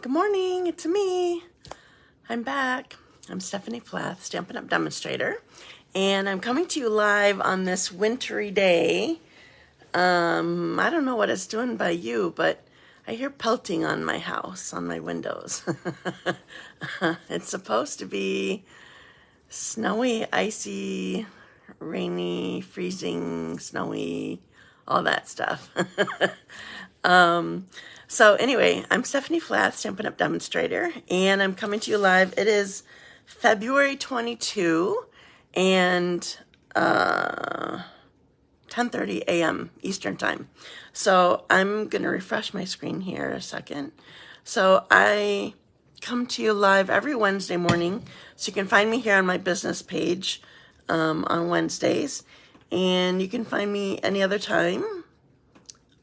Good morning, it's me. I'm back. I'm Stephanie Flath, Stampin' Up! Demonstrator, and I'm coming to you live on this wintry day. I don't know what it's doing by you, but I hear pelting on my house, on my windows. It's supposed to be snowy, icy, rainy, freezing, snowy, all that stuff. So anyway, I'm Stephanie Flath, Stampin' Up! Demonstrator, and I'm coming to you live. It is February 22 and 10:30 a.m. Eastern Time. So I'm going to refresh my screen here a second. So I come to you live every Wednesday morning. So you can find me here on my business page on Wednesdays. And you can find me any other time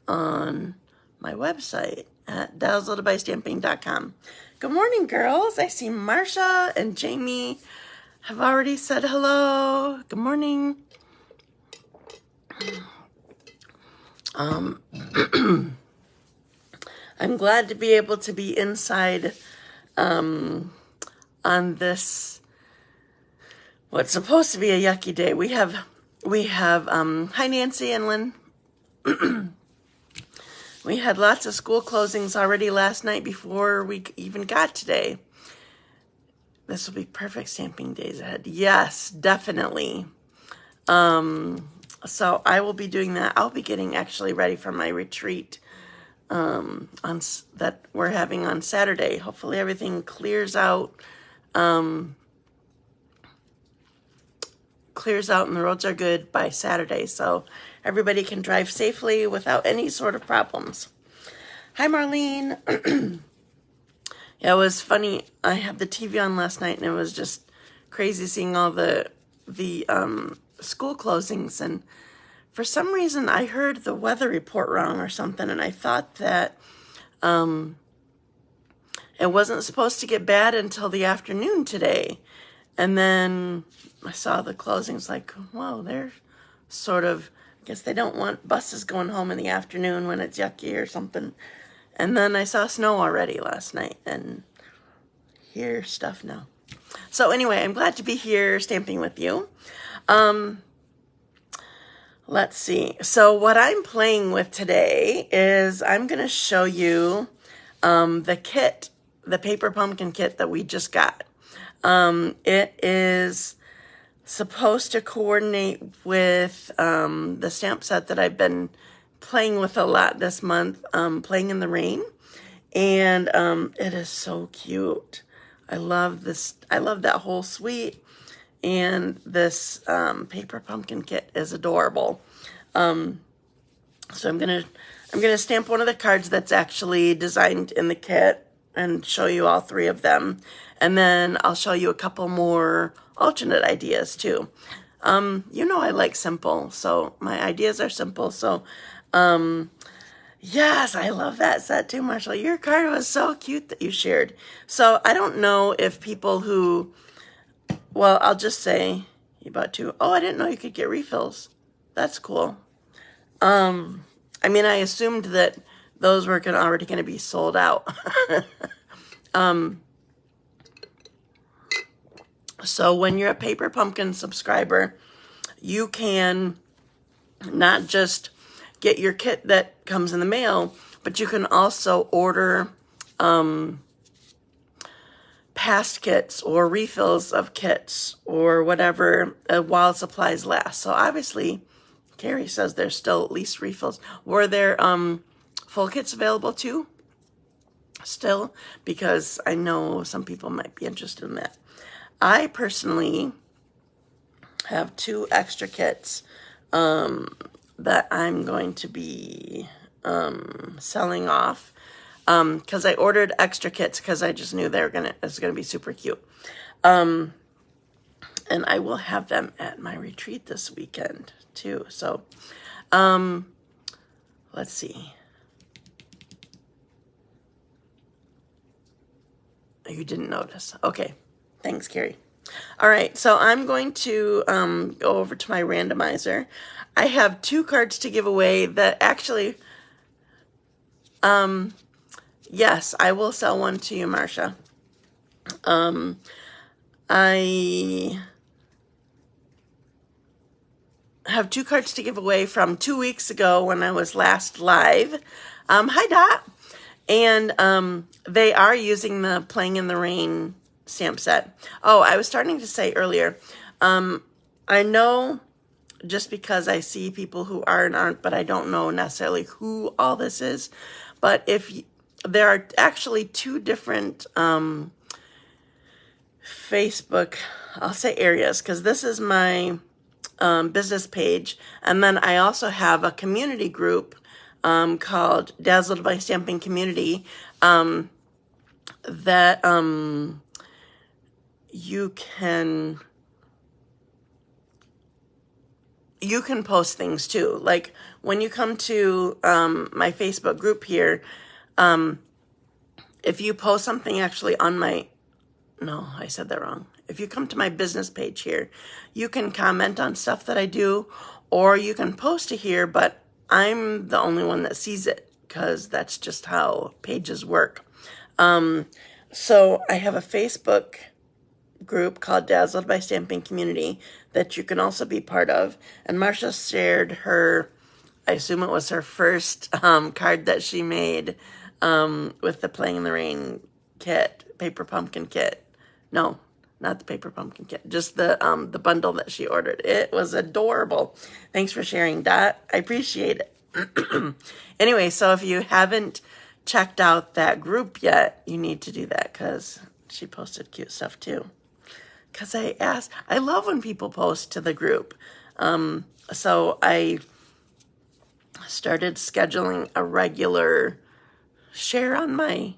on my website at dazzledbystamping.com. Good morning, girls. I see Marsha and Jamie have already said hello. Good morning. I'm glad to be able to be inside on this, what's supposed to be a yucky day. We have hi Nancy and Lynn. We had lots of school closings already last night before we even got today. This will be perfect stamping days ahead. Yes, definitely. So I will be doing that. I'll be getting actually ready for my retreat that we're having on Saturday. Hopefully everything clears out and the roads are good by Saturday, so everybody can drive safely without any sort of problems. Hi, Marlene. Yeah, it was funny. I had the TV on last night, and it was just crazy seeing all the school closings. And for some reason, I heard the weather report wrong or something, and I thought that it wasn't supposed to get bad until the afternoon today. And then I saw the closings, like, whoa, they're sort of, I guess they don't want buses going home in the afternoon when it's yucky or something. And then I saw snow already last night, and hear stuff now. So anyway, I'm glad to be here stamping with you. Let's see. So what I'm playing with today is I'm going to show you the kit, the paper pumpkin kit that we just got. It is supposed to coordinate with the stamp set that I've been playing with a lot this month, Playing in the Rain. And it is so cute. I love this. I love that whole suite. And this paper pumpkin kit is adorable. So I'm gonna stamp one of the cards that's actually designed in the kit and show you all three of them. And then I'll show you a couple more alternate ideas too. You know I like simple, so my ideas are simple. So yes, I love that set too, Marshall. Your card was so cute that you shared. So I don't know if people who, well, I'll just say you bought two. Oh, I didn't know you could get refills. That's cool. I mean, I assumed that those were already going to be sold out. So when you're a Paper Pumpkin subscriber, you can not just get your kit that comes in the mail, but you can also order past kits or refills of kits or whatever while supplies last. So obviously, Carrie says there's still at least refills. Were there full kits available too? Still? Because I know some people might be interested in that. I personally have two extra kits that I'm going to be selling off because I ordered extra kits because I just knew it's gonna be super cute. And I will have them at my retreat this weekend too. So let's see. You didn't notice. Okay. Thanks, Carrie. All right, so I'm going to go over to my randomizer. I have two cards to give away that actually Yes, I will sell one to you, Marcia. I have 2 cards to give away from 2 weeks ago when I was last live. Hi, Dot. And they are using the Playing in the Rain stamp set. Oh, I was starting to say earlier, I know just because I see people who are and aren't, but I don't know necessarily who all this is. But there are actually 2 different Facebook, I'll say areas, because this is my business page. And then I also have a community group called Dazzled by Stamping Community that you can post things too. Like when you come to my Facebook group here, if you post something actually on my, no, I said that wrong. If you come to my business page here, you can comment on stuff that I do, or you can post it here, but I'm the only one that sees it because that's just how pages work. So I have a Facebook group called Dazzled by Stamping Community that you can also be part of. And Marcia shared her, I assume it was her first card that she made with the Playing in the Rain kit, paper pumpkin kit. No, not the paper pumpkin kit, just the bundle that she ordered. It was adorable. Thanks for sharing, Dot. I appreciate it. Anyway, so if you haven't checked out that group yet, you need to do that because she posted cute stuff too. Because I love when people post to the group. So I started scheduling a regular sharing my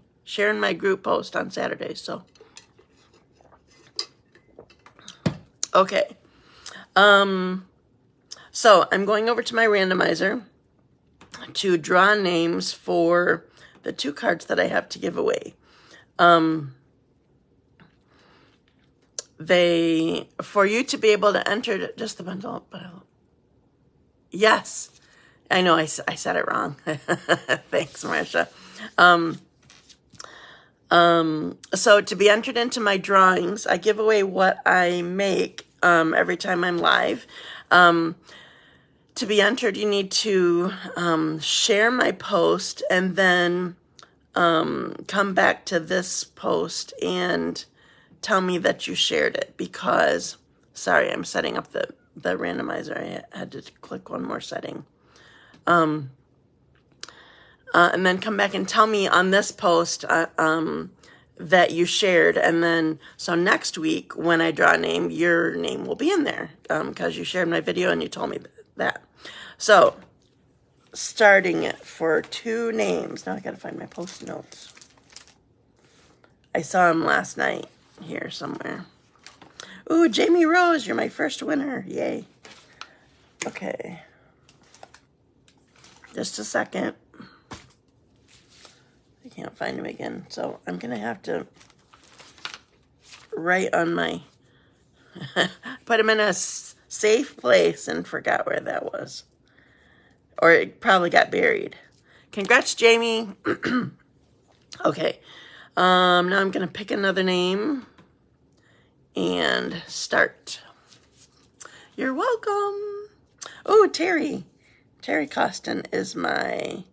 group post on Saturdays. So, okay. So I'm going over to my randomizer to draw names for the 2 cards that I have to give away. For you to be able to enter just the bundle, but yes, I know I said it wrong. Thanks, Marcia. So to be entered into my drawings, I give away what I make every time I'm live. To be entered, you need to share my post and then come back to this post and tell me that you shared it because, sorry, I'm setting up the randomizer. I had to click one more setting. And then come back and tell me on this post that you shared. And then, so next week when I draw a name, your name will be in there because you shared my video and you told me that. So, starting it for 2 names. Now I gotta find my post notes. I saw them last night here somewhere. Ooh, Jamie Rose, you're my first winner. Yay. Okay. Just a second. I can't find him again, so I'm gonna have to write on my put him in a safe place and forgot where that was. Or it probably got buried. Congrats, Jamie. Okay. Now I'm going to pick another name and start. You're welcome. Oh, Terri Kosten is my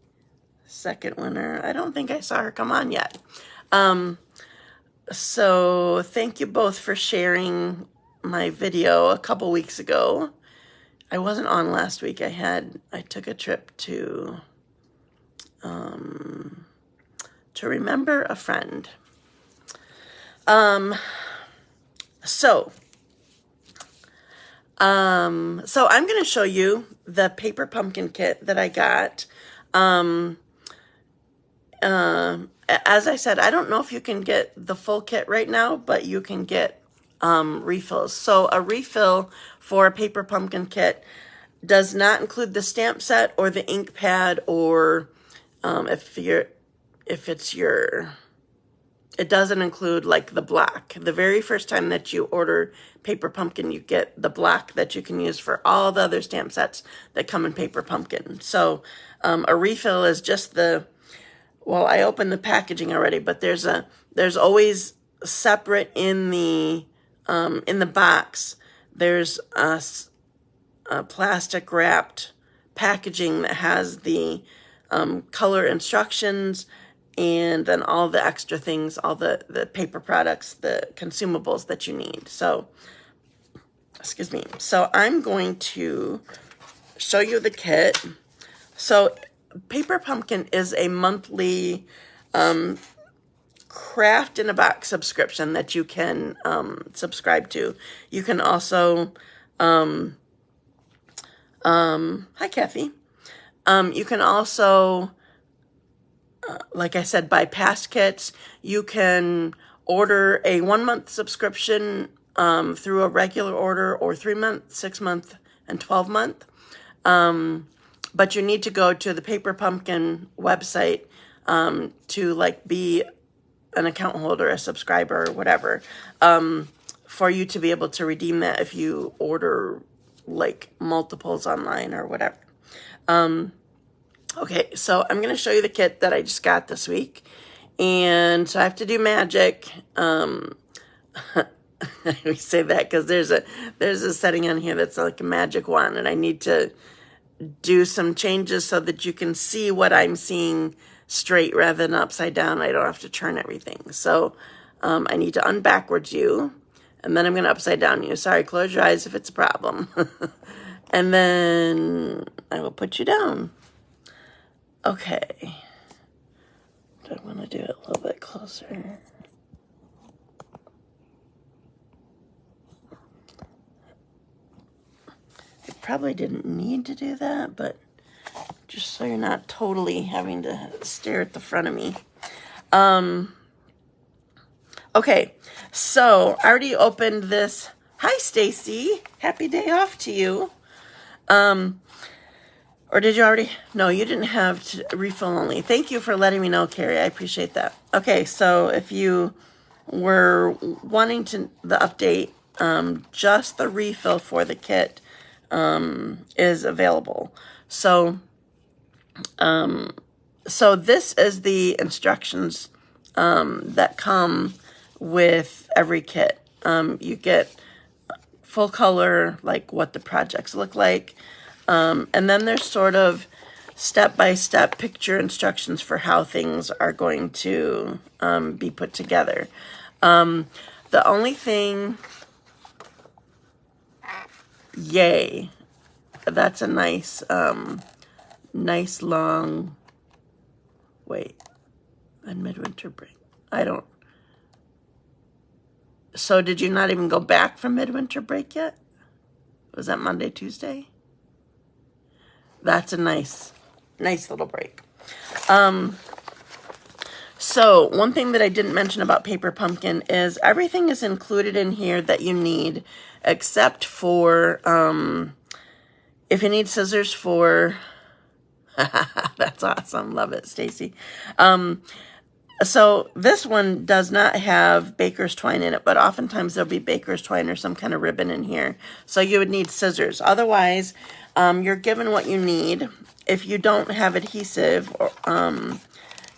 second winner. I don't think I saw her come on yet. So thank you both for sharing my video a couple weeks ago. I wasn't on last week. I took a trip to remember a friend. So I'm going to show you the paper pumpkin kit that I got. As I said, I don't know if you can get the full kit right now, but you can get refills. So a refill for a paper pumpkin kit does not include the stamp set or the ink pad, or it doesn't include like the block. The very first time that you order paper pumpkin, you get the block that you can use for all the other stamp sets that come in paper pumpkin. So a refill is just well, I opened the packaging already, but there's always separate in the box. There's a plastic wrapped packaging that has the color instructions, and then all the extra things, all the paper products, the consumables that you need. So, excuse me. So I'm going to show you the kit. So Paper Pumpkin is a monthly craft in a box subscription that you can subscribe to. You can also, hi Kathy. You can also, like I said, buy past kits. You can order a 1-month subscription through a regular order, or 3-month, 6-month, and 12-month. But you need to go to the Paper Pumpkin website to like be an account holder, a subscriber, or whatever, for you to be able to redeem that if you order like multiples online or whatever. Okay, so I'm going to show you the kit that I just got this week. And so I have to do magic. We say that because there's a setting on here that's like a magic wand, and I need to do some changes so that you can see what I'm seeing straight rather than upside down. I don't have to turn everything. So I need to unbackwards you, and then I'm going to upside down you. Sorry, close your eyes if it's a problem. And then I will put you down. Okay. Do I want to do it a little bit closer? I probably didn't need to do that, but just so you're not totally having to stare at the front of me. Okay, so I already opened this. Hi, Stacy. Happy day off to you. Or did you already? No, you didn't have to refill only. Thank you for letting me know, Carrie. I appreciate that. Okay, so if you were wanting the update, just the refill for the kit is available. So this is the instructions that come with every kit. You get full color, like what the projects look like. And then there's sort of step-by-step picture instructions for how things are going to be put together. The only thing, yay, that's a nice, nice long, wait, and midwinter break. So did you not even go back from midwinter break yet? Was that Monday, Tuesday? That's a nice little break. So one thing that I didn't mention about Paper Pumpkin is everything is included in here that you need, except for if you need scissors for, that's awesome. Love it, Stacy. So this one does not have baker's twine in it, but oftentimes there'll be baker's twine or some kind of ribbon in here. So you would need scissors. Otherwise, you're given what you need. If you don't have adhesive,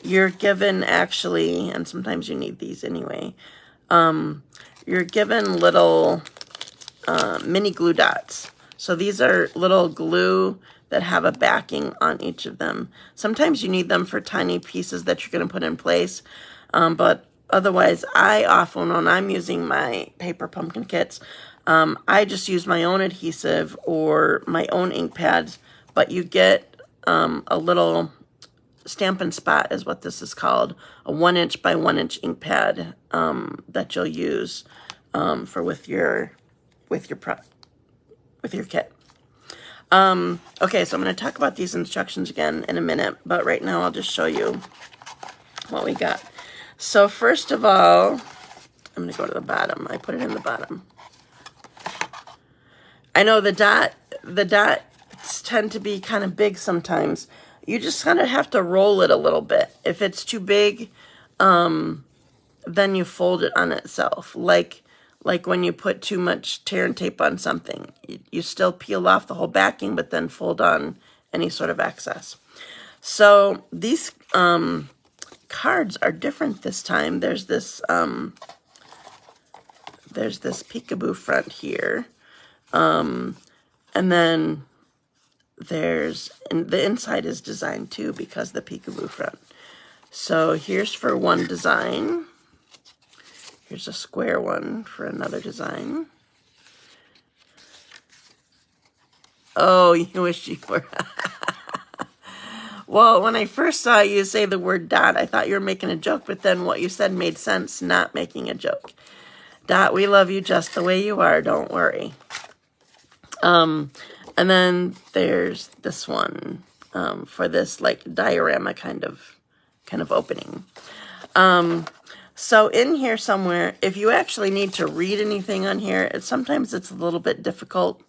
you're given actually, and sometimes you need these anyway, you're given little mini glue dots. So these are little glue that have a backing on each of them. Sometimes you need them for tiny pieces that you're going to put in place. But otherwise, I often, when I'm using my Paper Pumpkin kits, I just use my own adhesive or my own ink pads. But you get a little Stampin' Spot is what this is called, a 1-inch by 1-inch ink pad that you'll use with your kit. Okay, so I'm going to talk about these instructions again in a minute, but right now I'll just show you what we got. So first of all, I'm going to go to the bottom. I put it in the bottom. I know the dots tend to be kind of big sometimes. You just kind of have to roll it a little bit. If it's too big, then you fold it on itself. Like when you put too much tear and tape on something. You still peel off the whole backing, but then fold on any sort of excess. So these cards are different this time. There's this peekaboo front here. And then the inside is designed too because the peekaboo front. So here's for one design. Here's a square one for another design. Oh, you wish you were. Well, when I first saw you say the word Dot, I thought you were making a joke, but then what you said made sense, not making a joke. Dot, we love you just the way you are, don't worry. And then there's this one for this like diorama kind of opening. So in here somewhere, if you actually need to read anything on here, sometimes it's a little bit difficult.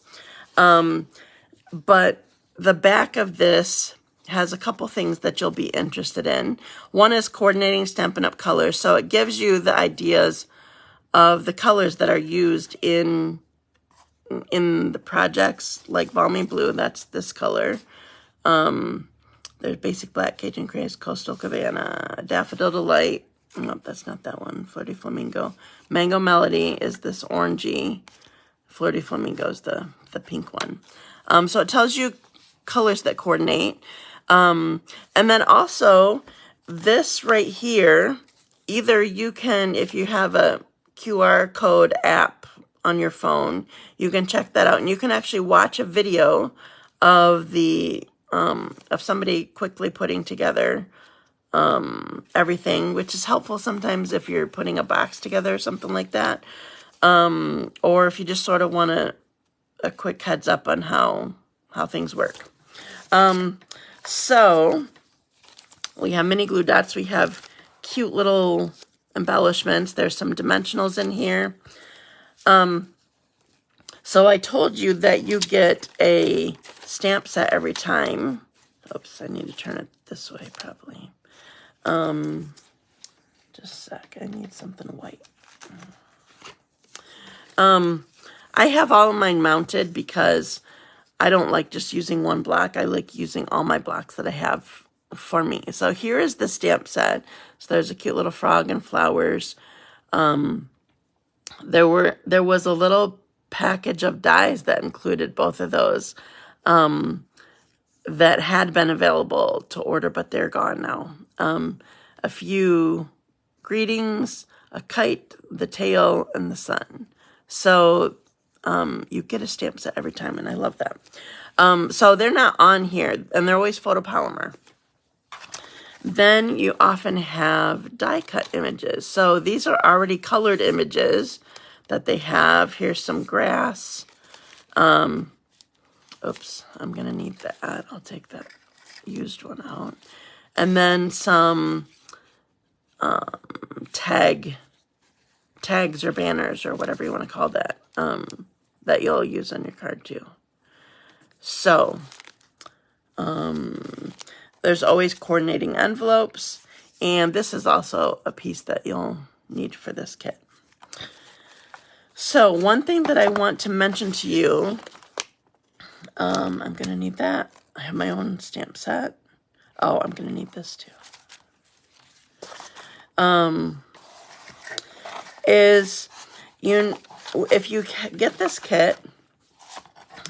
But the back of this has a couple things that you'll be interested in. One is coordinating Stampin' Up! Colors. So it gives you the ideas of the colors that are used in the projects, like Balmy Blue, that's this color. There's Basic Black, Cajun Craze, Coastal Cabana, Daffodil Delight. Nope, that's not that one. Flirty Flamingo. Mango Melody is this orangey. Flirty Flamingo is the pink one. So it tells you colors that coordinate. And then also, this right here, either you can, if you have a QR code app on your phone, you can check that out. And you can actually watch a video of of somebody quickly putting together everything, which is helpful sometimes if you're putting a box together or something like that. Or if you just sort of want a quick heads up on how things work. So we have mini glue dots. We have cute little embellishments. There's some dimensionals in here. So I told you that you get a stamp set every time. Oops, I need to turn it this way probably. Just a sec, I need something white. I have all of mine mounted because I don't like just using one block. I like using all my blocks that I have for me. So here is the stamp set. So there's a cute little frog and flowers. There was a little package of dies that included both of those that had been available to order, but they're gone now. A few greetings, a kite, the tail, and the sun. So you get a stamp set every time, and I love that. So they're not on here, and they're always photopolymer. Then you often have die-cut images. So these are already colored images that they have. Here's some grass. Oops, I'm going to need that. I'll take that used one out. And then some tags or banners or whatever you want to call that, that you'll use on your card too. So, there's always coordinating envelopes, and this is also a piece that you'll need for this kit. So, one thing that I want to mention to you, I'm going to need that. I have my own stamp set. Oh, I'm going to need this too. If you get this kit,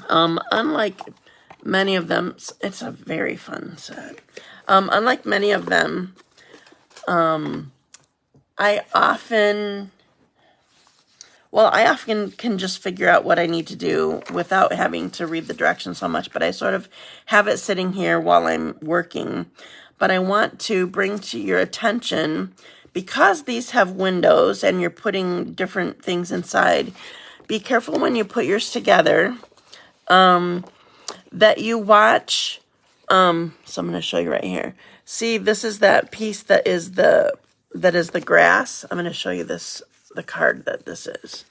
unlike many of them, it's a very fun set. Unlike many of them, I often can just figure out what I need to do without having to read the directions so much, but I sort of have it sitting here while I'm working. But I want to bring to your attention, because these have windows and you're putting different things inside, be careful when you put yours together, that you watch, so I'm going to show you right here. See, this is that piece that is the grass. I'm going to show you the card that this is.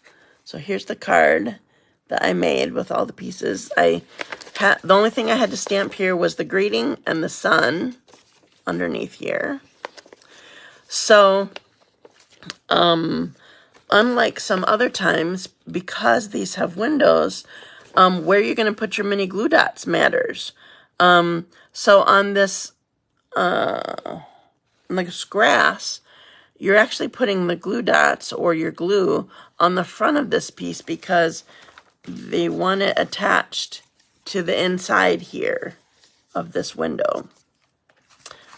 So here's the card that I made with all the pieces. The only thing I had to stamp here was the greeting and the sun underneath here. So, unlike some other times, because these have windows, where you're going to put your mini glue dots matters. So on this this grass, you're actually putting the glue dots or your glue on the front of this piece because they want it attached to the inside here of this window.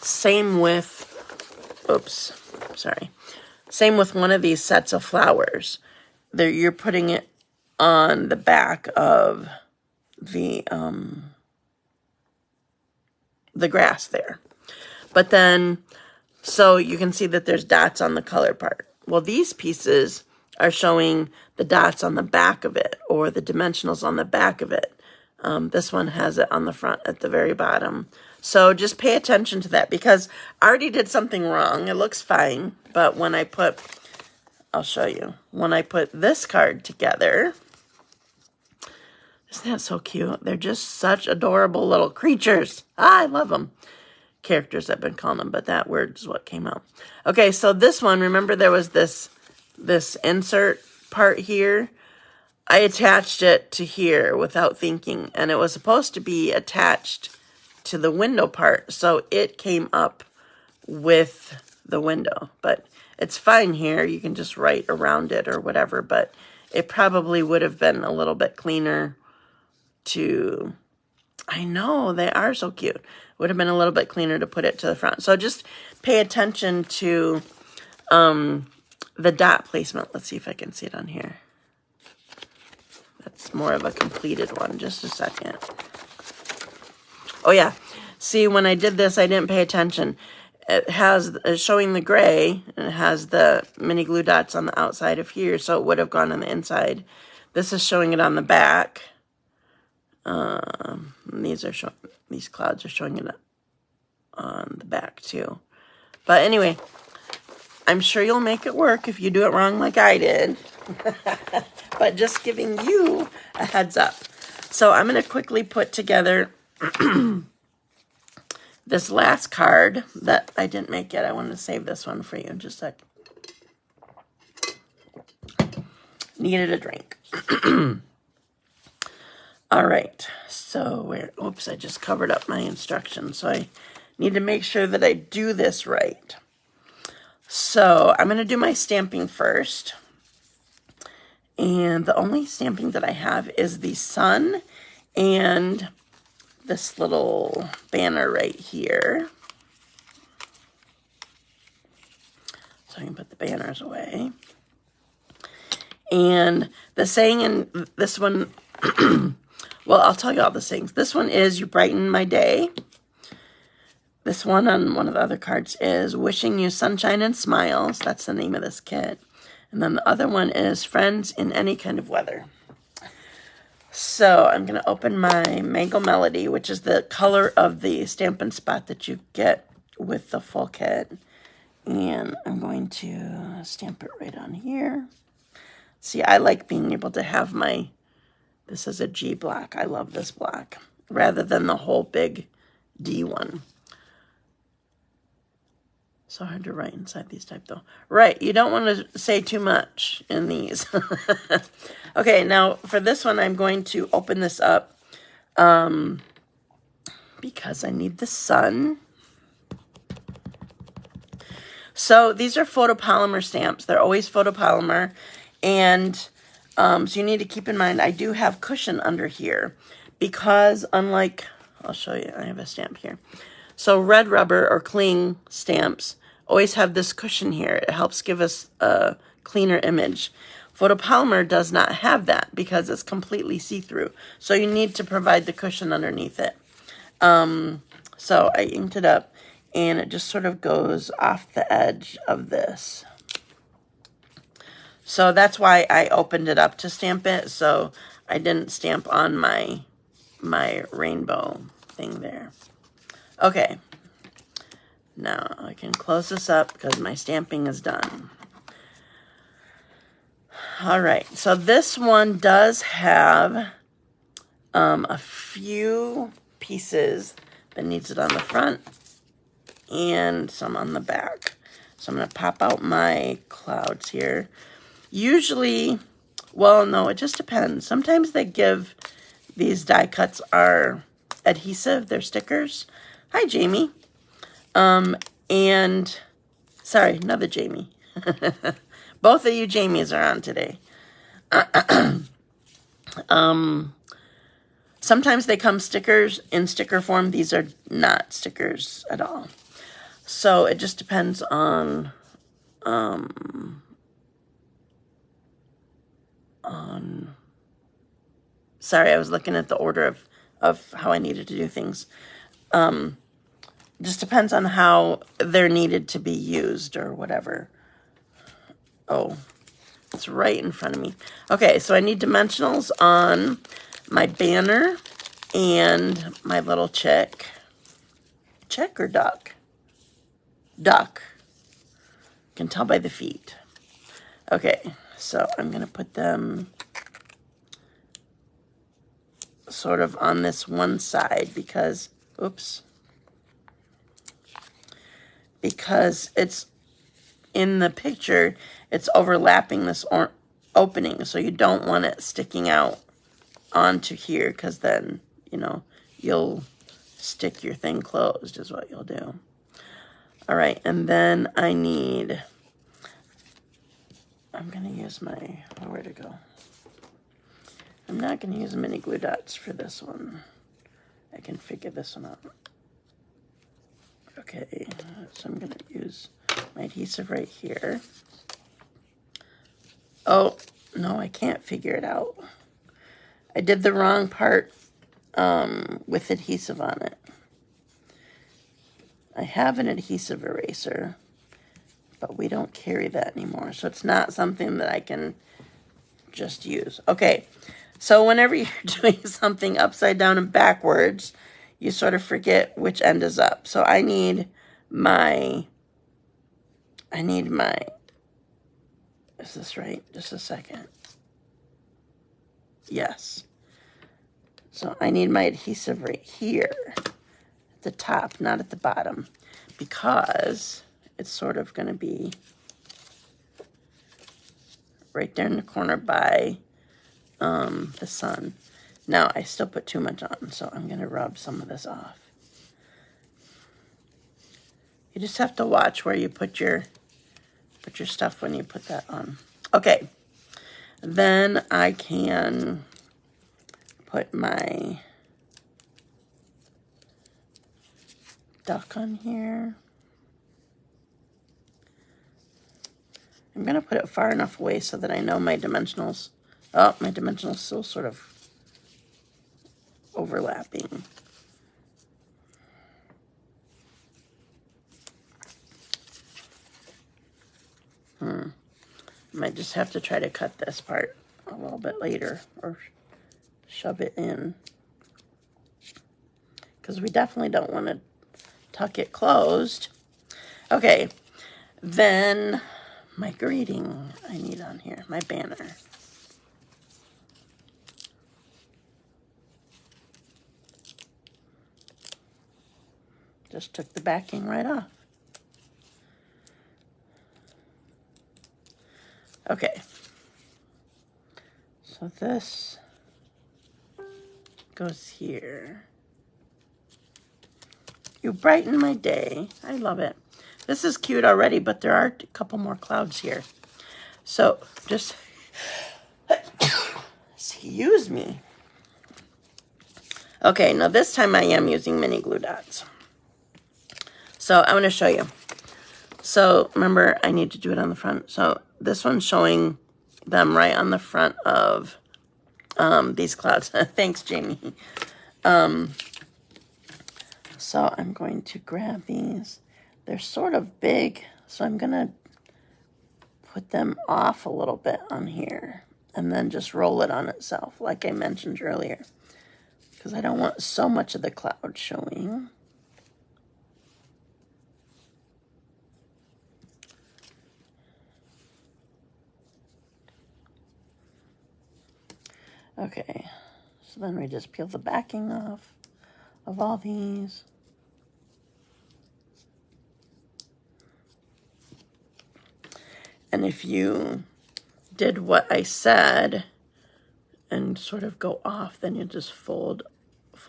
Same with, oops, sorry. Same with one of these sets of flowers. There, you're putting it on the back of the grass there. But then, so you can see that there's dots on the color part. Well, these pieces are showing the dots on the back of it, or the dimensionals on the back of it. This one has it on the front at the very bottom. So just pay attention to that, because I already did something wrong. It looks fine, but when I put, I'll show you, when I put this card together, isn't that so cute? They're just such adorable little creatures. I love them. Characters, I've been calling them, but that word is what came out. Okay, so this one, remember there was this insert part here? I attached it to here without thinking, and it was supposed to be attached to the window part, so it came up with the window. But it's fine here. You can just write around it or whatever, but it probably would have been a little bit cleaner to... I know, they are so cute. Would have been a little bit cleaner to put it to the front. So just pay attention to the dot placement. Let's see if I can see it on here. That's more of a completed one. Just a second. Oh, yeah. See, when I did this, I didn't pay attention. It's showing the gray, and it has the mini glue dots on the outside of here, so it would have gone on the inside. This is showing it on the back. These clouds are showing it on the back too. But anyway, I'm sure you'll make it work if you do it wrong like I did. But just giving you a heads up. So I'm going to quickly put together this last card that I didn't make yet. I wanted to save this one for you in just a sec. Needed a drink. All right, so oops, I just covered up my instructions, so I need to make sure that I do this right. So I'm going to do my stamping first, and the only stamping that I have is the sun and this little banner right here. So I can put the banners away. And the saying in this one... Well, I'll tell you all the things. This one is You Brighten My Day. This one on one of the other cards is Wishing You Sunshine and Smiles. That's the name of this kit. And then the other one is Friends in Any Kind of Weather. So I'm going to open my Mango Melody, which is the color of the Stampin' Spot that you get with the full kit. And I'm going to stamp it right on here. See, I like being able to have my... This is a G block. I love this block rather than the whole big D one. So hard to write inside these type though. Right, you don't want to say too much in these. Okay, now for this one, I'm going to open this up because I need the sun. So these are photopolymer stamps. They're always photopolymer, and so you need to keep in mind, I do have cushion under here because unlike, I'll show you, I have a stamp here. So red rubber or cling stamps always have this cushion here. It helps give us a cleaner image. Photopolymer does not have that because it's completely see-through. So you need to provide the cushion underneath it. So I inked it up and it just sort of goes off the edge of this. So that's why I opened it up to stamp it, so I didn't stamp on my rainbow thing there. Okay, now I can close this up because my stamping is done. All right, so this one does have a few pieces that needs it on the front and some on the back. So I'm going to pop out my clouds here. Usually, well, no, it just depends. Sometimes they give, these die cuts are adhesive, they're stickers. Hi, Jamie. And, sorry, another Jamie. Both of you Jamies are on today. Sometimes they come stickers in sticker form. These are not stickers at all. So it just depends on sorry, I was looking at the order of how I needed to do things. Just depends on how they're needed to be used or whatever. Oh, it's right in front of me. Okay, so I need dimensionals on my banner and my little chick. Chick or duck? Duck. You can tell by the feet. Okay, so I'm going to put them sort of on this one side because, oops, because it's in the picture, it's overlapping this opening, so you don't want it sticking out onto here because then, you know, you'll stick your thing closed is what you'll do. All right, and then I'm going to use my, where to go? I'm not going to use mini glue dots for this one. I can figure this one out. Okay, so I'm going to use my adhesive right here. Oh, no, I can't figure it out. I did the wrong part with adhesive on it. I have an adhesive eraser, but we don't carry that anymore, so it's not something that I can just use. Okay, so whenever you're doing something upside down and backwards, you sort of forget which end is up. So I need my, is this right? Just a second. Yes. So I need my adhesive right here at the top, not at the bottom, because it's sort of going to be right there in the corner by the sun. Now, I still put too much on, so I'm going to rub some of this off. You just have to watch where you put your stuff when you put that on. Okay, then I can put my duck on here. I'm going to put it far enough away so that I know my dimensionals. Oh, my dimensionals still sort of overlapping. Might just have to try to cut this part a little bit later or shove it in, because we definitely don't want to tuck it closed. Okay, then my greeting I need on here, my banner. Just took the backing right off. Okay, so this goes here. You brighten my day. I love it. This is cute already, but there are a couple more clouds here. So just, excuse me. Okay, now this time I am using mini glue dots. So I'm going to show you. So remember, I need to do it on the front. So this one's showing them right on the front of these clouds. Thanks, Jamie. So I'm going to grab these. They're sort of big, so I'm going to put them off a little bit on here and then just roll it on itself, like I mentioned earlier, because I don't want so much of the cloud showing. Okay, so then we just peel the backing off of all these. And if you did what I said and sort of go off, then you just fold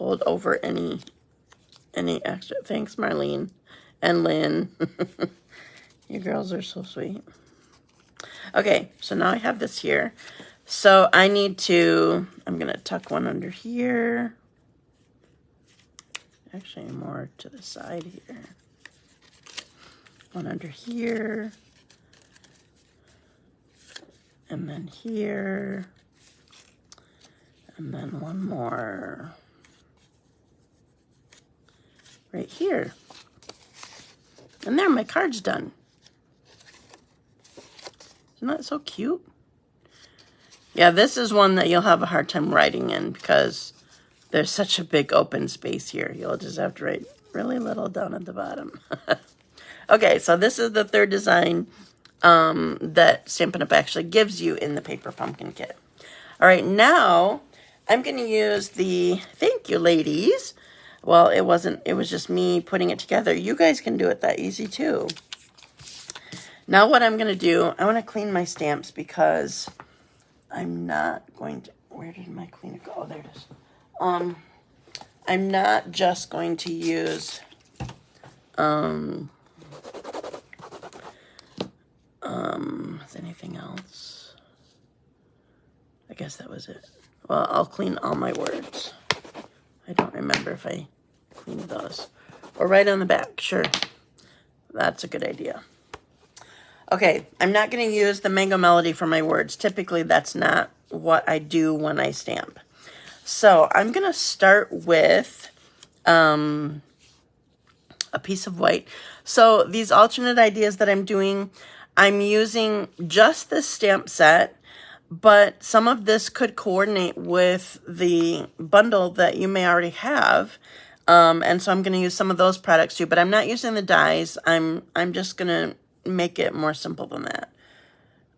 over any extra. Thanks, Marlene. and Lynn. You girls are so sweet. Okay, so now I have this here. So I need to, I'm going to tuck one under here. Actually, more to the side here. One under here. And then here. And then one more right here. And there, my card's done. Isn't that so cute? Yeah, this is one that you'll have a hard time writing in because there's such a big open space here. You'll just have to write really little down at the bottom. Okay, so this is the third design that Stampin' Up! Actually gives you in the Paper Pumpkin Kit. All right, now I'm going to use the thank you, ladies. Well, it was just me putting it together. You guys can do it that easy too. Now what I'm going to do, I want to clean my stamps because I'm not going to, where did my cleaner go? Oh, there it is. I'm not just going to use, is anything else? I guess that was it. Well, I'll clean all my words. I don't remember if I cleaned those. Or right on the back, sure. That's a good idea. Okay, I'm not going to use the Mango Melody for my words. Typically, that's not what I do when I stamp. So I'm going to start with a piece of white. So these alternate ideas that I'm doing, I'm using just this stamp set, but some of this could coordinate with the bundle that you may already have. And so I'm going to use some of those products too, but I'm not using the dies. I'm just going to make it more simple than that.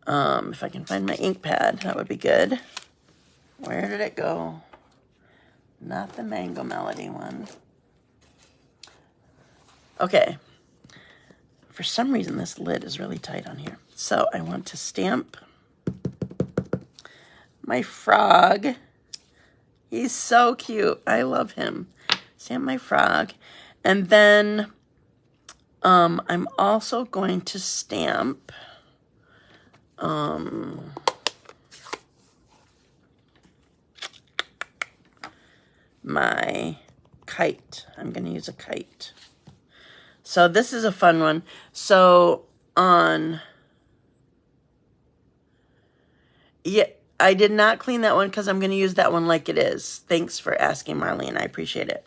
If I can find my ink pad, that would be good. Where did it go? Not the Mango Melody one. Okay. For some reason, this lid is really tight on here. So I want to stamp my frog. He's so cute. I love him. Stamp my frog. And then I'm also going to stamp my kite. I'm going to use a kite. So this is a fun one. So yeah, I did not clean that one because I'm going to use that one like it is. Thanks for asking, Marlene. I appreciate it.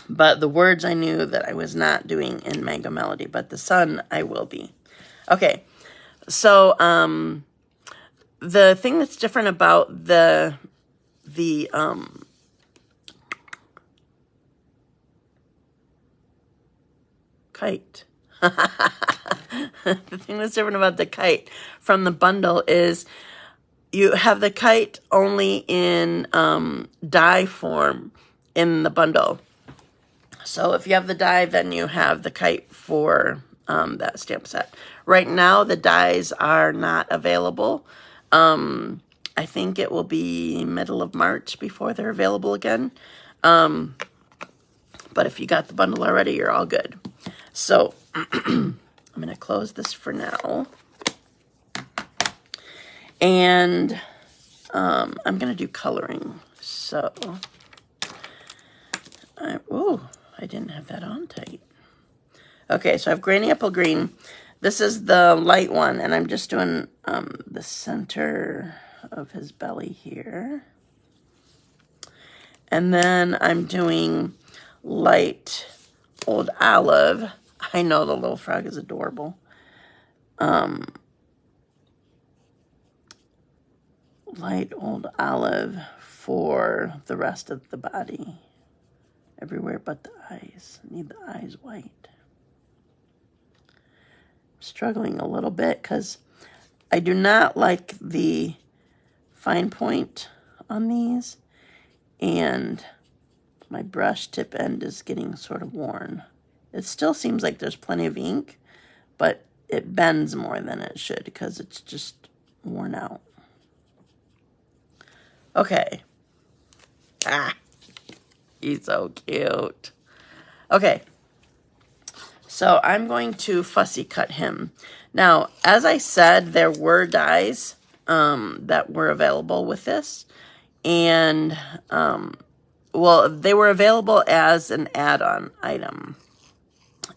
But the words I knew that I was not doing in Mango Melody, but the sun I will be. Okay, so the thing that's different about the kite. The thing that's different about the kite from the bundle is you have the kite only in die form in the bundle. So if you have the die, then you have the kite for that stamp set. Right now, the dies are not available. I think it will be middle of March before they're available again. But if you got the bundle already, you're all good. So I'm going to close this for now. And I'm going to do coloring. So, I didn't have that on tight. Okay, so I have Granny Apple Green. This is the light one, and I'm just doing the center of his belly here. And then I'm doing light Old Olive. I know the little frog is adorable. Light Old Olive for the rest of the body. Everywhere but the eyes. Need the eyes white. Struggling a little bit because I do not like the fine point on these, and my brush tip end is getting sort of worn. It still seems like there's plenty of ink, but it bends more than it should because it's just worn out. Okay. He's so cute. Okay. So I'm going to fussy cut him. Now, as I said, there were dies that were available with this. And, well, they were available as an add-on item.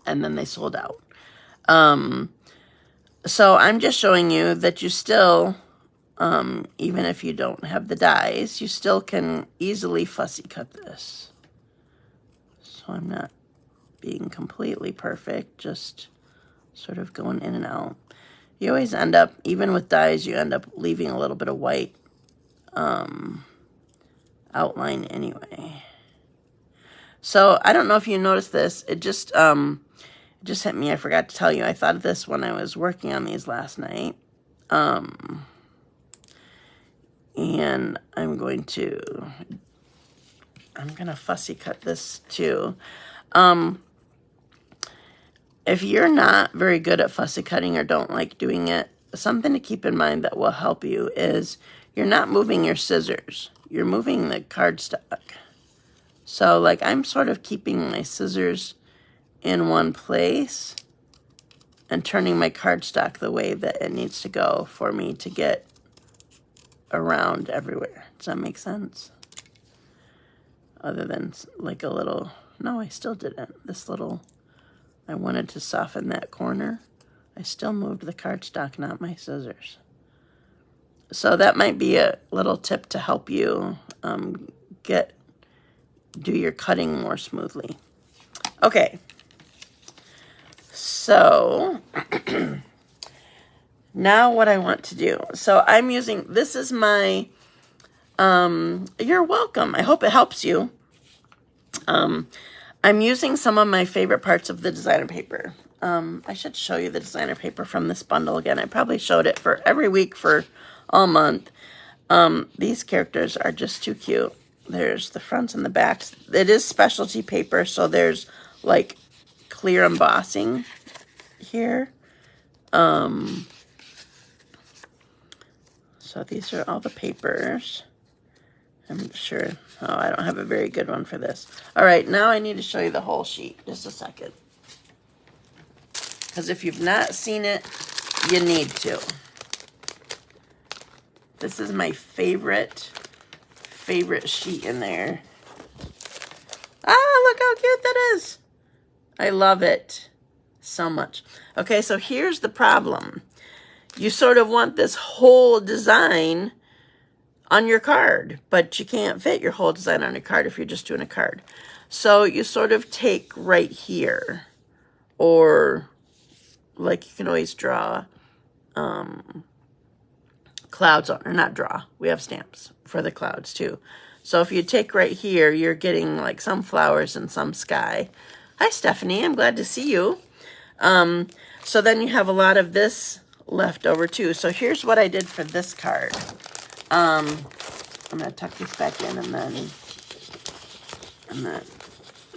And then they sold out. So I'm just showing you that you still, even if you don't have the dies, you still can easily fussy cut this. So I'm not being completely perfect, just sort of going in and out. You always end up, even with dies, you end up leaving a little bit of white outline anyway. So I don't know if you noticed this. It just hit me. I forgot to tell you. I thought of this when I was working on these last night. And I'm gonna fussy cut this too. If you're not very good at fussy cutting or don't like doing it, something to keep in mind that will help you is you're not moving your scissors. You're moving the cardstock. So, like, I'm sort of keeping my scissors in one place and turning my cardstock the way that it needs to go for me to get around everywhere. Does that make sense? Other than, like, a little... No, I still didn't. This little... I wanted to soften that corner. I still moved the cardstock, not my scissors. So that might be a little tip to help you do your cutting more smoothly. Okay. So now what I want to do. So I'm using, this is my, you're welcome. I hope it helps you. I'm using some of my favorite parts of the designer paper. I should show you the designer paper from this bundle again. I probably showed it for every week for all month. These characters are just too cute. There's the fronts and the backs. It is specialty paper, so there's like clear embossing here. So these are all the papers. I'm sure. Oh, I don't have a very good one for this. All right, now I need to show you the whole sheet. Just a second. Because if you've not seen it, you need to. This is my favorite sheet in there. Ah, look how cute that is. I love it so much. Okay, so here's the problem. You sort of want this whole design on your card, but you can't fit your whole design on a card if you're just doing a card. So you sort of take right here, or like you can always draw clouds on, or not draw. We have stamps for the clouds too. So if you take right here, you're getting like some flowers and some sky. Hi, Stephanie. I'm glad to see you. So then you have a lot of this left over too. So here's what I did for this card. I'm going to tuck this back in and then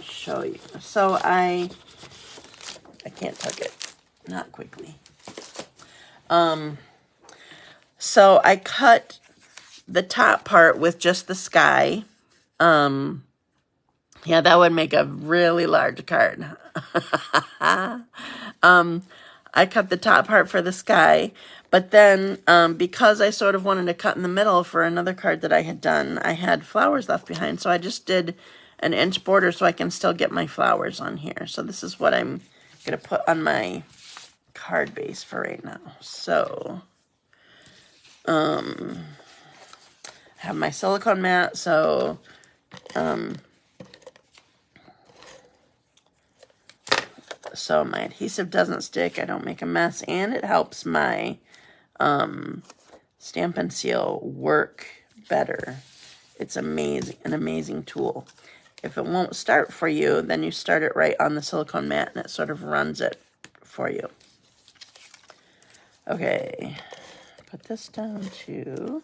show you. So I can't tuck it. Not quickly. So I cut the top part with just the sky. Yeah, that would make a really large card. I cut the top part for the sky, but then because I sort of wanted to cut in the middle for another card that I had done, I had flowers left behind, so I just did an inch border so I can still get my flowers on here. So this is what I'm going to put on my card base for right now. So I have my silicone mat, so so my adhesive doesn't stick, I don't make a mess, and it helps my Stamp and Seal work better. It's amazing, an amazing tool. If it won't start for you, then you start it right on the silicone mat and it sort of runs it for you. Okay, put this down too.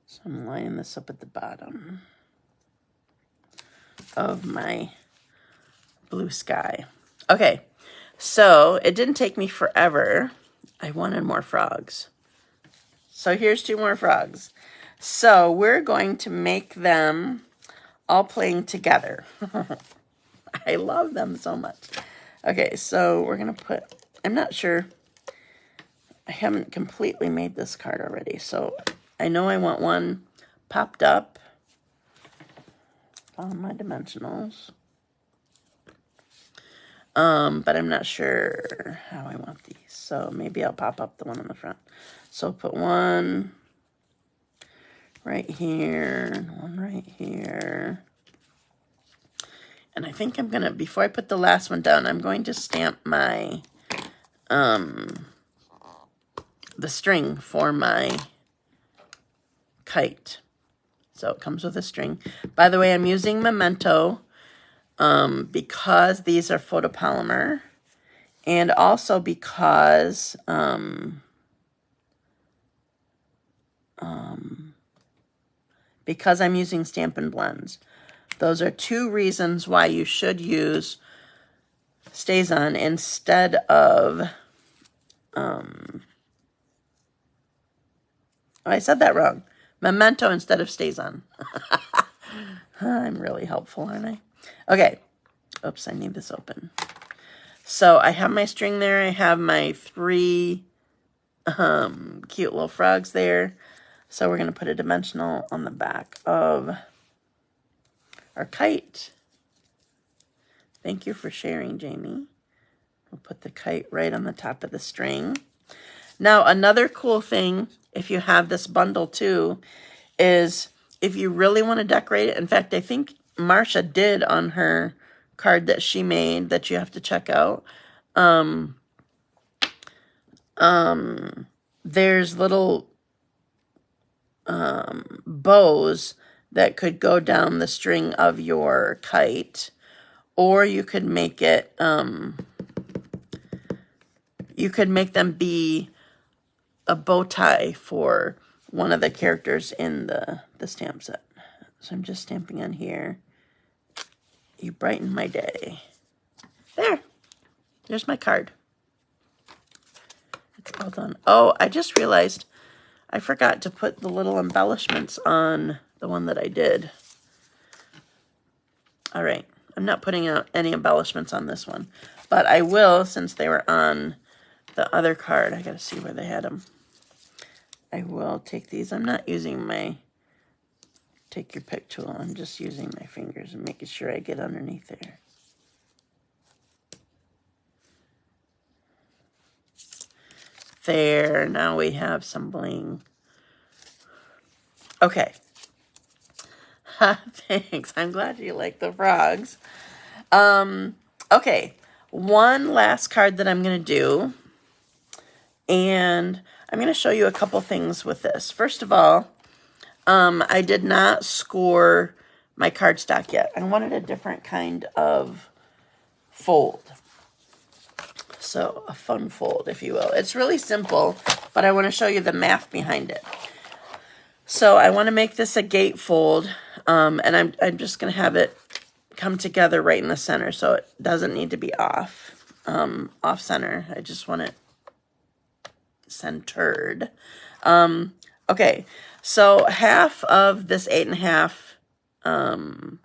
So I'm lining this up at the bottom of my blue sky. Okay, so it didn't take me forever. I wanted more frogs. So here's 2 more frogs. So we're going to make them all playing together. I love them so much. Okay, so we're going to put, I'm not sure, I haven't completely made this card already, so I know I want one popped up on my dimensionals. But I'm not sure how I want these, so maybe I'll pop up the one on the front. So I'll put one right here, and one right here. And I think I'm going to, before I put the last one down, I'm going to stamp my, the string for my kite. So it comes with a string. By the way, I'm using Memento because these are photopolymer, and also because I'm using Stampin' Blends. Those are two reasons why you should use STAY-On instead of, I said that wrong. Memento instead of STAY-On. I'm really helpful, aren't I? Okay. Oops, I need this open. So I have my string there. I have my 3 cute little frogs there. So we're going to put a dimensional on the back of our kite. Thank you for sharing, Jamie. We'll put the kite right on the top of the string. Now, another cool thing, if you have this bundle too, is if you really want to decorate it. In fact, I think Marcia did on her card that she made that you have to check out. There's little bows that could go down the string of your kite, or you could make it, you could make them be a bow tie for one of the characters in the stamp set. So I'm just stamping on here. You brighten my day. There's my card. It's all done. Oh, I just realized I forgot to put the little embellishments on the one that I did. All right. I'm not putting out any embellishments on this one, but I will since they were on the other card. I got to see where they had them. I will take these. I'm not using my take your pick tool. I'm just using my fingers and making sure I get underneath there. There, now we have some bling. Okay. Thanks. I'm glad you like the frogs. Okay. One last card that I'm going to do. And I'm going to show you a couple things with this. First of all, I did not score my cardstock yet. I wanted a different kind of fold. So a fun fold, if you will. It's really simple, but I want to show you the math behind it. So I want to make this a gatefold, and I'm just going to have it come together right in the center, so it doesn't need to be off center. I just want it centered. Okay, so half of this 8.5,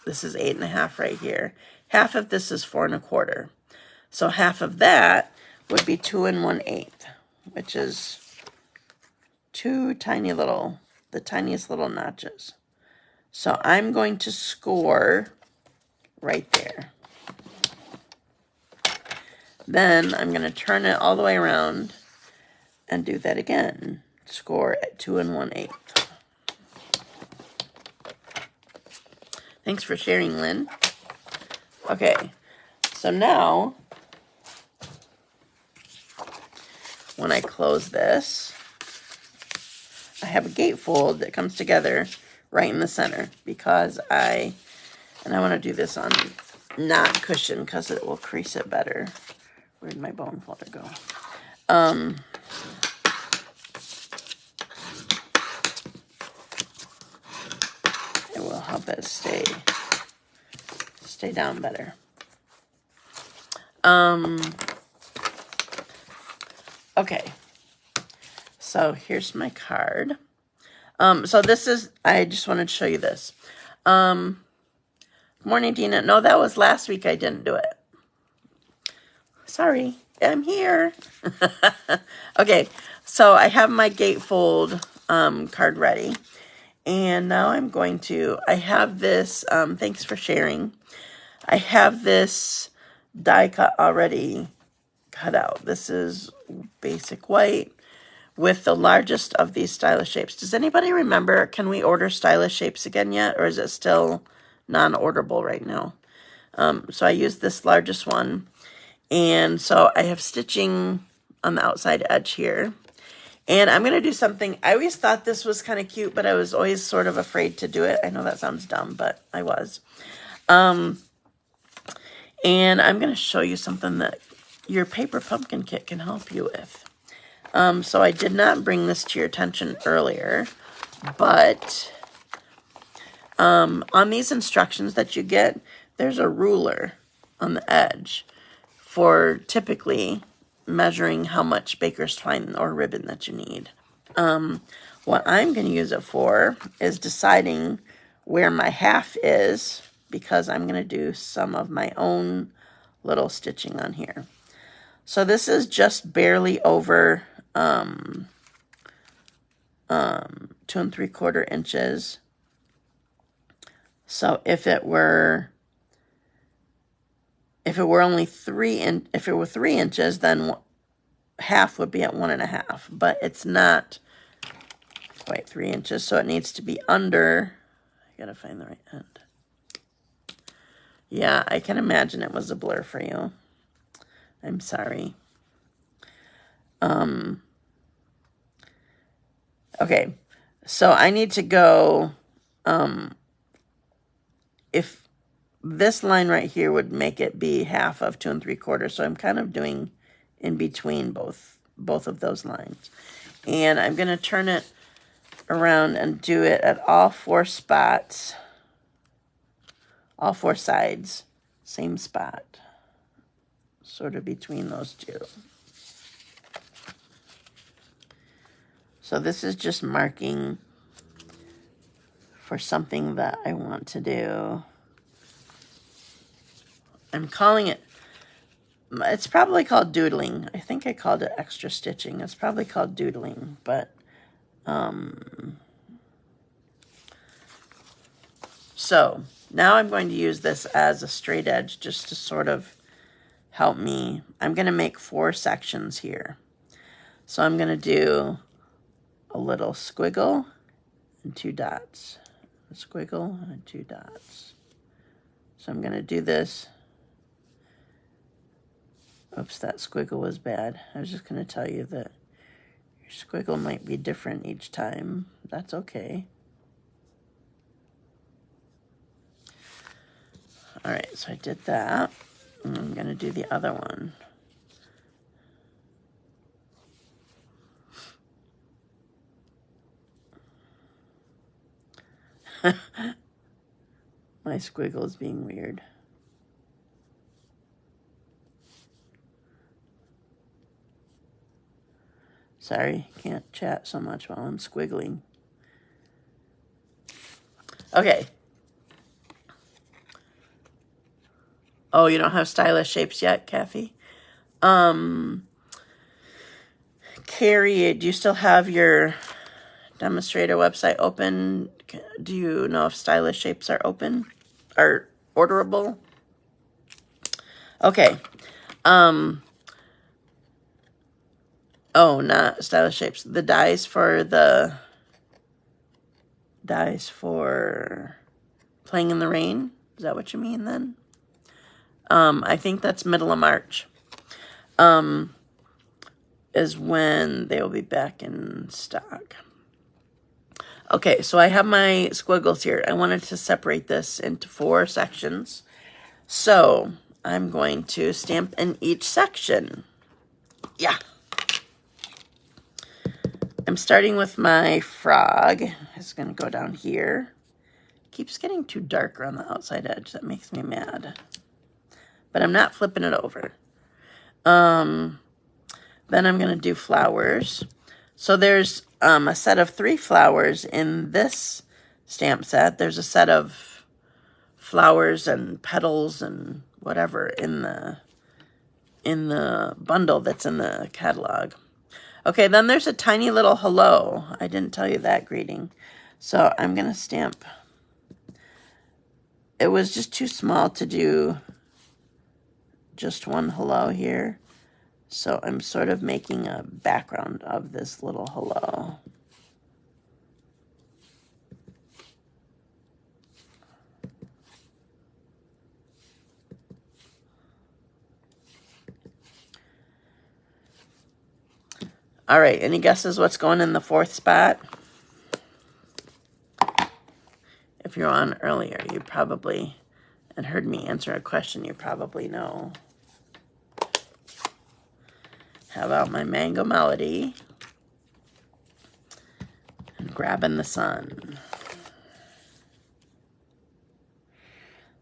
this is 8.5 right here. Half of this is 4 1/4. So half of that would be 2 1/8, which is two tiny little, the tiniest little notches. So I'm going to score right there. Then I'm going to turn it all the way around and do that again. Score at 2 1/8. Thanks for sharing, Lynn. Okay, so now when I close this, I have a gatefold that comes together right in the center because I want to do this on not cushion because it will crease it better. Where'd my bone folder go? It will help it stay down better. Okay, so here's my card. So this is, I just wanted to show you this. Morning, Dina. No, that was last week I didn't do it. Sorry, I'm here. Okay, so I have my gatefold card ready. And now I'm going to, I have this, thanks for sharing. I have this die cut already cut out. This is basic white with the largest of these stylish shapes. Does anybody remember, can we order stylish shapes again yet? Or is it still non-orderable right now? So I used this largest one. And so I have stitching on the outside edge here. And I'm going to do something, I always thought this was kind of cute, but I was always sort of afraid to do it. I know that sounds dumb, but I was. And I'm going to show you something that your paper pumpkin kit can help you with. So I did not bring this to your attention earlier, but on these instructions that you get, there's a ruler on the edge for typically measuring how much baker's twine or ribbon that you need. What I'm going to use it for is deciding where my half is, because I'm going to do some of my own little stitching on here. So this is just barely over 2 3/4 inches. So if it were only 3 inches, then half would be at 1.5, but it's not quite 3 inches, so it needs to be under. I gotta find the right end. Yeah, I can imagine it was a blur for you. I'm sorry. Okay, so I need to go, if this line right here would make it be half of 2 3/4, so I'm kind of doing in between both of those lines. And I'm going to turn it around and do it at all 4 spots, all 4 sides, same spot, sort of between those two. So this is just marking for something that I want to do. I'm calling it, it's probably called doodling. I think I called it extra stitching. It's probably called doodling, but so now I'm going to use this as a straight edge just to sort of help me. I'm going to make 4 sections here. So I'm going to do a little squiggle and 2 dots. A squiggle and 2 dots. So I'm going to do this. Oops, that squiggle was bad. I was just going to tell you that your squiggle might be different each time. That's okay. All right, so I did that. And I'm going to do the other one. My squiggle is being weird. Sorry, can't chat so much while I'm squiggling. Okay. Oh, you don't have stylish shapes yet, Kathy? Carrie, do you still have your demonstrator website open? Do you know if stylish shapes are open? Are orderable? Okay. Oh, not stylish shapes. The dies for playing in the rain. Is that what you mean then? I think that's middle of March. Is when they will be back in stock. Okay, so I have my squiggles here. I wanted to separate this into 4 sections. So I'm going to stamp in each section. Yeah. I'm starting with my frog. It's going to go down here. Keeps getting too dark around the outside edge. That makes me mad. But I'm not flipping it over. Then I'm going to do flowers. So there's a set of 3 flowers in this stamp set. There's a set of flowers and petals and whatever in the bundle that's in the catalog. Okay, then there's a tiny little hello. I didn't tell you that greeting. So I'm going to stamp. It was just too small to do just one hello here. So I'm sort of making a background of this little hello. All right, any guesses what's going in the fourth spot? If you're on earlier, you probably, and heard me answer a question, you probably know. How about my Mango Melody? And Grabbing the Sun.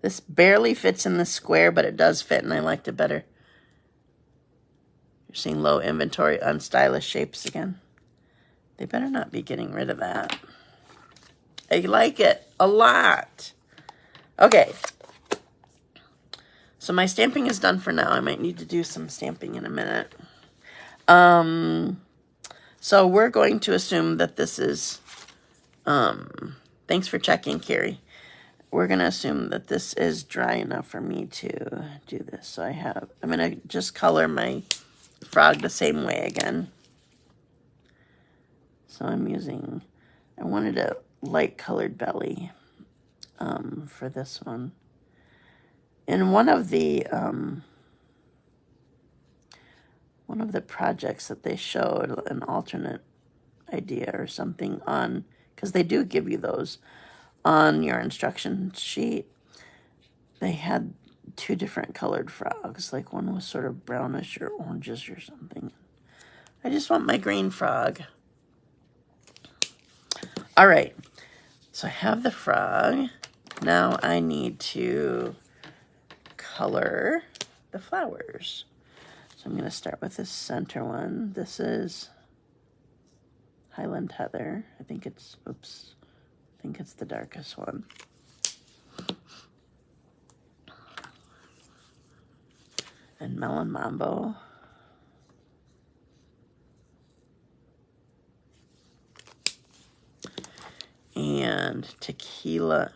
This barely fits in the square, but it does fit, and I liked it better. You're seeing low inventory, unstylish shapes again. They better not be getting rid of that. I like it a lot. Okay. So my stamping is done for now. I might need to do some stamping in a minute. So we're going to assume that this is, thanks for checking, Carrie. We're going to assume that this is dry enough for me to do this. So I'm going to just color my frog the same way again. So I'm using, I wanted a light colored belly, for this one. In one of the projects that they showed an alternate idea or something on, because they do give you those on your instruction sheet. They had two different colored frogs. Like one was sort of brownish or orangish or something. I just want my green frog. All right. So I have the frog. Now I need to color the flowers. So I'm going to start with this center one. This is Highland Heather. I think it's the darkest one. And Melon Mambo. And Tequila.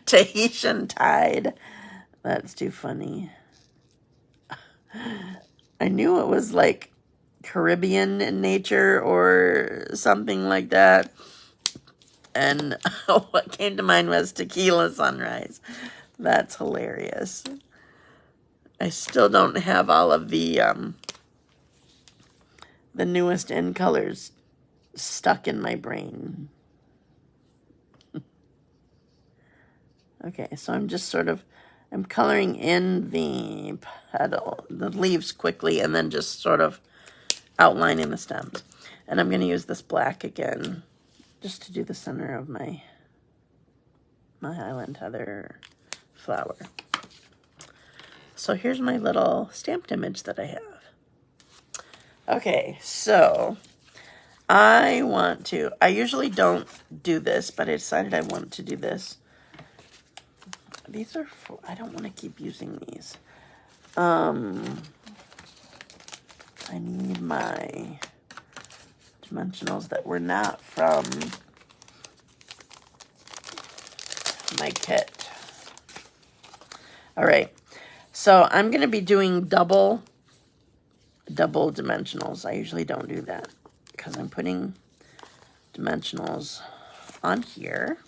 Tahitian Tide. That's too funny. I knew it was like Caribbean in nature or something like that. And what came to mind was Tequila Sunrise. That's hilarious. I still don't have all of the newest in colors stuck in my brain. Okay, so I'm just sort of, I'm coloring in the leaves quickly, and then just sort of outlining the stems. And I'm going to use this black again, just to do the center of my Highland Heather flower. So here's my little stamped image that I have. Okay, so I usually don't do this, but I decided I want to do this. These are, I don't want to keep using these. I need my dimensionals that were not from my kit. All right, so I'm going to be doing double dimensionals. I usually don't do that because I'm putting dimensionals on here.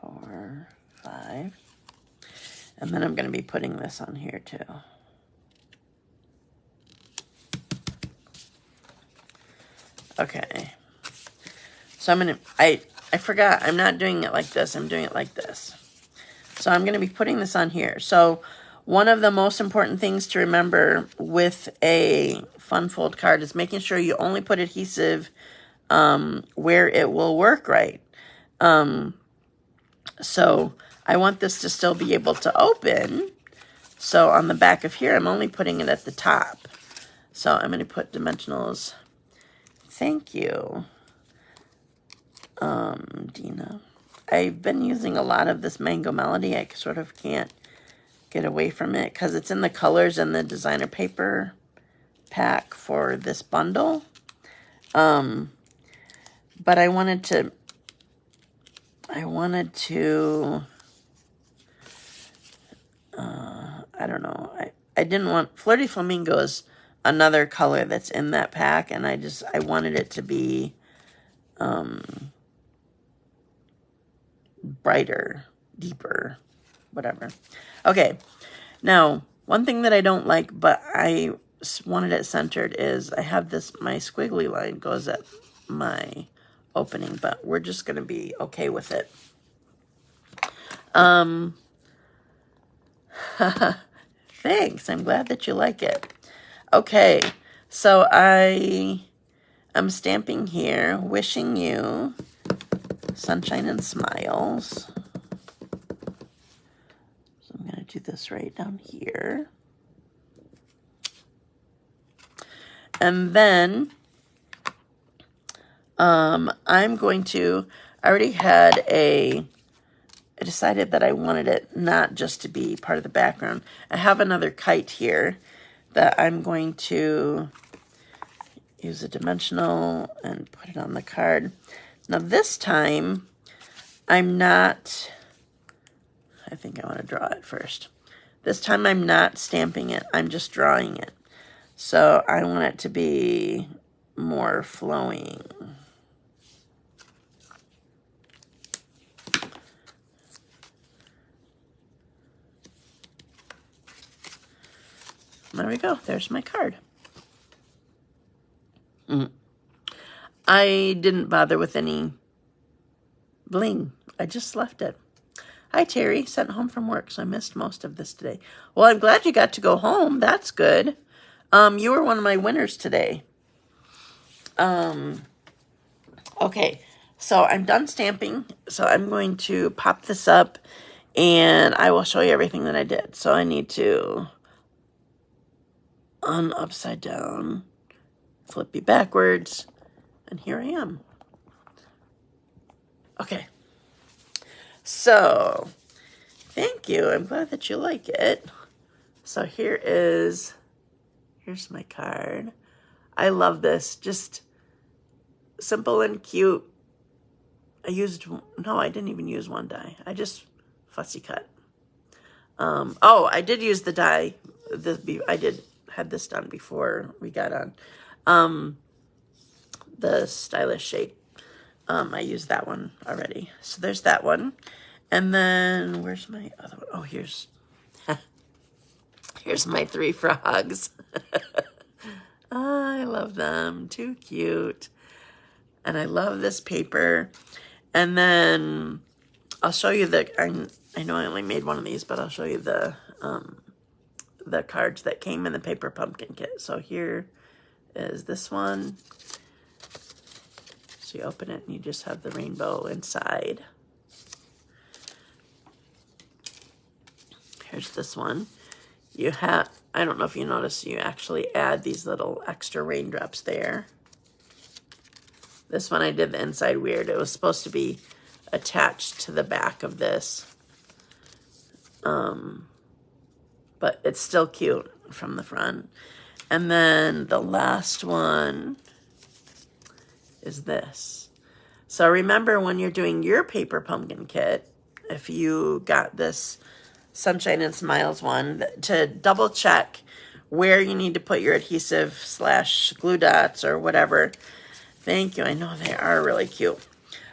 4, 5. And then I'm going to be putting this on here too. Okay. So I'm going to, I forgot, I'm not doing it like this. I'm doing it like this. So I'm going to be putting this on here. So one of the most important things to remember with a fun fold card is making sure you only put adhesive where it will work right. So I want this to still be able to open. So on the back of here, I'm only putting it at the top. So I'm going to put dimensionals. Thank you. Dina. I've been using a lot of this Mango Melody. I sort of can't get away from it because it's in the colors and the designer paper pack for this bundle. But I wanted to, I don't know. I didn't want, Flirty Flamingo is another color that's in that pack, and I wanted it to be brighter, deeper, whatever. Okay, now, one thing that I don't like, but I wanted it centered, is I have this, my squiggly line goes at my opening, but we're just going to be okay with it. Thanks, I'm glad that you like it. Okay, so I am stamping here, wishing you sunshine and smiles. So I'm going to do this right down here. And then I'm going to, I already had I decided that I wanted it not just to be part of the background. I have another kite here that I'm going to use a dimensional and put it on the card. Now this time, I'm not, I think I want to draw it first. This time I'm not stamping it, I'm just drawing it. So I want it to be more flowing. There we go. There's my card. I didn't bother with any bling. I just left it. Hi, Terry. Sent home from work, so I missed most of this today. Well, I'm glad you got to go home. That's good. You were one of my winners today. Okay, so I'm done stamping. So I'm going to pop this up, and I will show you everything that I did. So I need to upside down, flip you backwards, and here I am. Okay, so thank you. I'm glad that you like it. So here's my card. I love this, just simple and cute. I didn't even use one die. I just fussy cut. Oh, I did use the die. I had this done before we got on. The stylish shape. I used that one already. So there's that one. And then where's my other one? Oh, here's my 3 frogs. I love them. Too cute. And I love this paper. And then I'll show you I know I only made one of these, but I'll show you the cards that came in the paper pumpkin kit. So here is this one. So you open it and you just have the rainbow inside. Here's this one. I don't know if you notice, you actually add these little extra raindrops there. This one I did the inside weird. It was supposed to be attached to the back of this. But it's still cute from the front. And then the last one is this. So remember, when you're doing your paper pumpkin kit, if you got this Sunshine and Smiles one, to double check where you need to put your adhesive / glue dots or whatever. Thank you. I know they are really cute.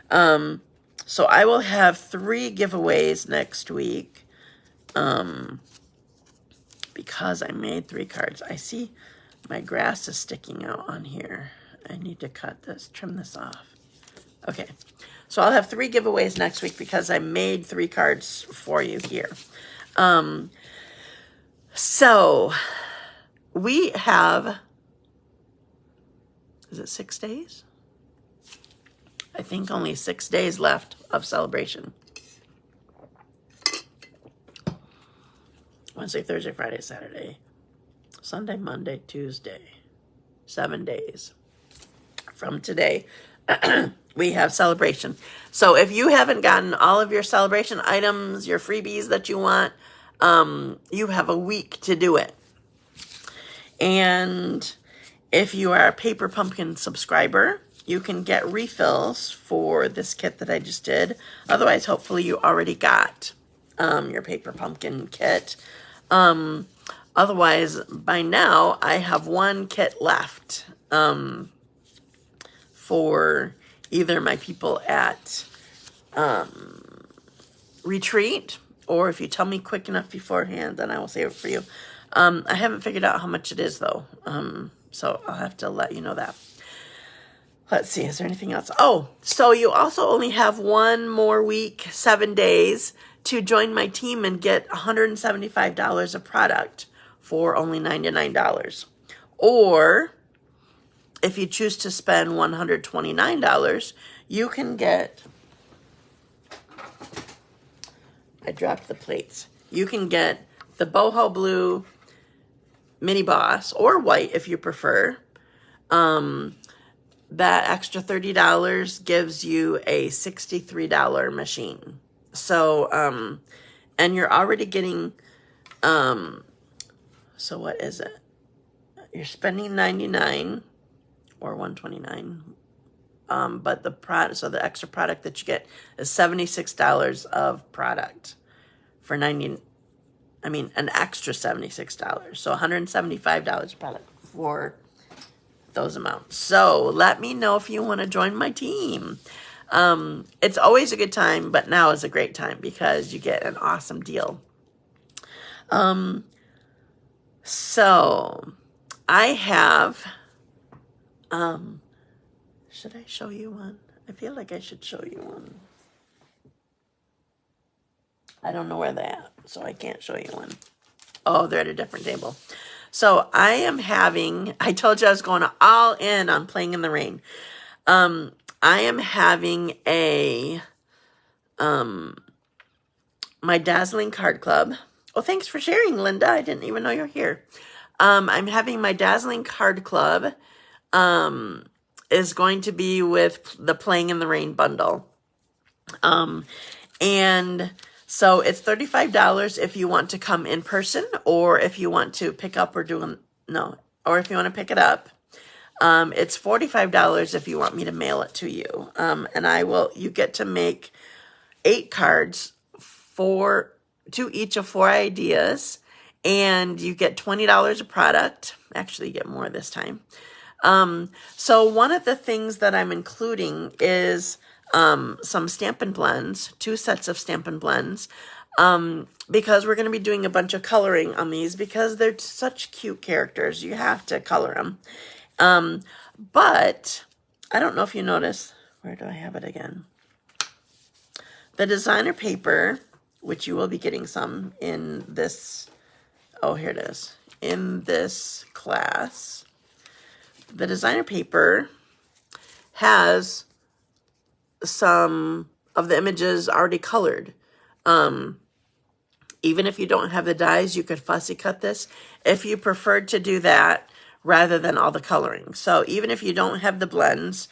So I will have 3 giveaways next week. Because I made 3 cards. I see my grass is sticking out on here. I need to trim this off. Okay, so I'll have 3 giveaways next week because I made 3 cards for you here. So we have, is it 6 days? I think only 6 days left of celebration. Wednesday, Thursday, Friday, Saturday, Sunday, Monday, Tuesday. 7 days from today. we have Celebration. So if you haven't gotten all of your Celebration items, your freebies that you want, you have a week to do it. And if you are a Paper Pumpkin subscriber, you can get refills for this kit that I just did. Otherwise, hopefully you already got your Paper Pumpkin kit. Otherwise, by now, I have one kit left for either my people at Retreat, or if you tell me quick enough beforehand, then I will save it for you. I haven't figured out how much it is, though, so I'll have to let you know that. Let's see, is there anything else? Oh, so you also only have one more week, 7 days, to join my team and get $175 of product for only $99. Or if you choose to spend $129, you can get, I dropped the plates. You can get the Boho Blue Mini Boss, or white if you prefer. That extra $30 gives you a $63 machine. So, and you're already getting, so what is it? You're spending $99 or $129. But the product, so the extra product that you get is $76 of product for an extra $76. So $175 product for those amounts. So let me know if you want to join my team. It's always a good time, but now is a great time because you get an awesome deal. So I have, should I show you one? I feel like I should show you one. I don't know where they're at, so I can't show you one. Oh, they're at a different table. So I am having, I told you I was going all in on Playing in the Rain. I am having my Dazzling Card Club. Oh, thanks for sharing, Linda. I didn't even know you're here. I'm having my Dazzling Card Club is going to be with the Playing in the Rain bundle. And so it's $35 if you want to come in person, or if you want to pick up or or if you want to pick it up. It's $45 if you want me to mail it to you. And you get to make 8 cards to each of 4 ideas, and you get $20 of product. Actually, you get more this time. So one of the things that I'm including is some Stampin' Blends, 2 sets of Stampin' Blends, because we're going to be doing a bunch of coloring on these because they're such cute characters. You have to color them. But I don't know if you notice, where do I have it again? The designer paper, which you will be getting some in this, oh, here it is, in this class. The designer paper has some of the images already colored. Even if you don't have the dies, you could fussy cut this if you preferred to do that rather than all the coloring. So even if you don't have the blends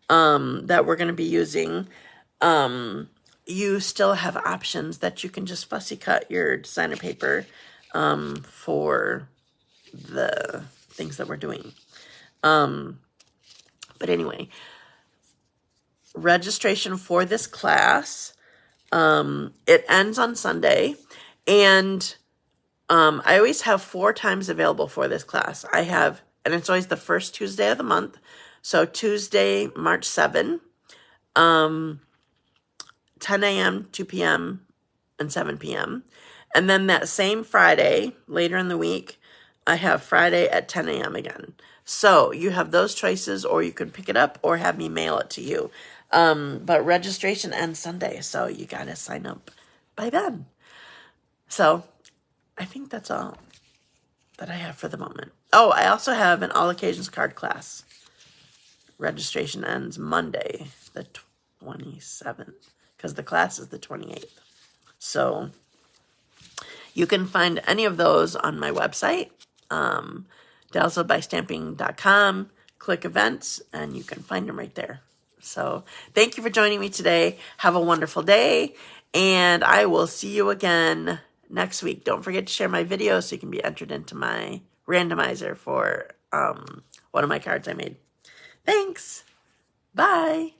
that we're going to be using, you still have options that you can just fussy cut your designer paper for the things that we're doing. But anyway, registration for this class, it ends on Sunday, and I always have 4 times available for this class. And it's always the first Tuesday of the month. So Tuesday, March 7, 10 a.m., 2 p.m., and 7 p.m. And then that same Friday, later in the week, I have Friday at 10 a.m. again. So you have those choices, or you could pick it up or have me mail it to you. But registration ends Sunday, so you got to sign up by then. So I think that's all that I have for the moment. Oh, I also have an all occasions card class. Registration ends Monday, the 27th, because the class is the 28th. So you can find any of those on my website, dazzledbystamping.com. Click events, and you can find them right there. So thank you for joining me today. Have a wonderful day, and I will see you again next week. Don't forget to share my video so you can be entered into my randomizer for one of my cards I made. Thanks. Bye.